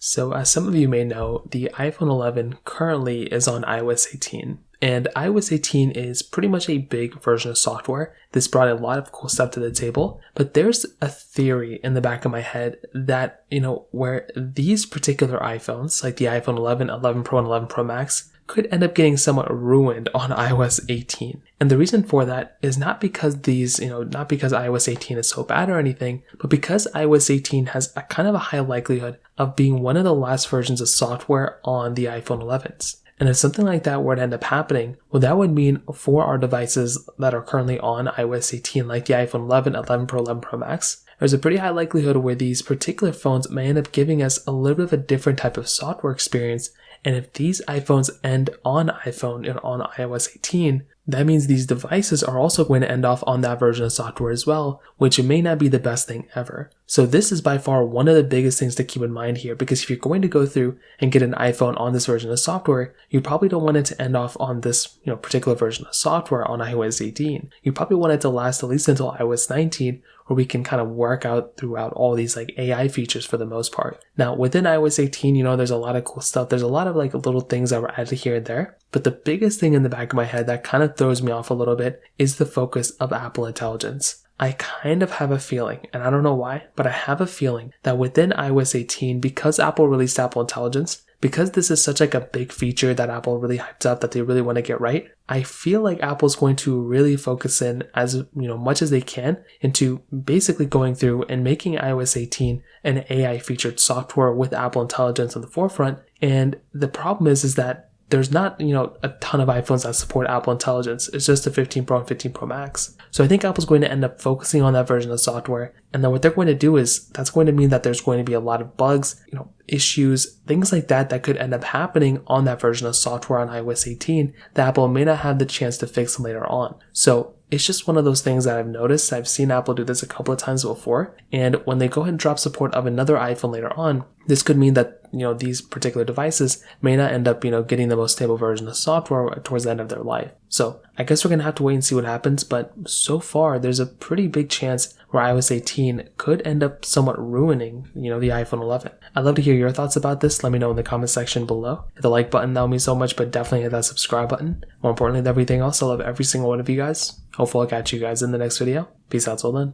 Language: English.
So as some of you may know, the iPhone 11 currently is on iOS 18. And iOS 18 is pretty much a big version of software. This brought a lot of cool stuff to the table, but there's a theory in the back of my head that, where these particular iPhones, like the iPhone 11, 11 Pro, and 11 Pro Max, could end up getting somewhat ruined on iOS 18. And the reason for that is not because not because iOS 18 is so bad or anything, but because iOS 18 has a kind of a high likelihood of being one of the last versions of software on the iPhone 11s. And if something like that were to end up happening, well, that would mean for our devices that are currently on iOS 18, like the iPhone 11, 11 Pro, 11 Pro Max, there's a pretty high likelihood where these particular phones may end up giving us a little bit of a different type of software experience. And if these iPhones end on iPhone and on iOS 18, that means these devices are also going to end off on that version of software as well, which may not be the best thing ever. So this is by far one of the biggest things to keep in mind here, because if you're going to go through and get an iPhone on this version of software, you probably don't want it to end off on this particular version of software on iOS 18. You probably want it to last at least until iOS 19, where we can kind of work out throughout all these like AI features for the most part. Now within iOS 18, there's a lot of cool stuff. There's a lot of like little things that were added here and there. But the biggest thing in the back of my head that kind of throws me off a little bit is the focus of Apple Intelligence. I kind of have a feeling, and I don't know why, but I have a feeling that within iOS 18, because Apple released Apple Intelligence, because this is such like a big feature that Apple really hyped up that they really want to get right, I feel like Apple's going to really focus in as much as they can into basically going through and making iOS 18 an AI featured software with Apple Intelligence on the forefront. And the problem is that there's not, a ton of iPhones that support Apple Intelligence. It's just the 15 Pro and 15 Pro Max. So I think Apple's going to end up focusing on that version of software. And then what they're going to do is that's going to mean that there's going to be a lot of bugs, issues, things like that could end up happening on that version of software on iOS 18 that Apple may not have the chance to fix them later on. So it's just one of those things that I've noticed. I've seen Apple do this a couple of times before. And when they go ahead and drop support of another iPhone later on, this could mean that, these particular devices may not end up, getting the most stable version of software towards the end of their life. So I guess we're going to have to wait and see what happens. But so far, there's a pretty big chance where iOS 18 could end up somewhat ruining, the iPhone 11. I'd love to hear your thoughts about this. Let me know in the comment section below. Hit the like button, that would mean so much, but definitely hit that subscribe button. More importantly than everything else, I love every single one of you guys. Hopefully I'll catch you guys in the next video. Peace out till then.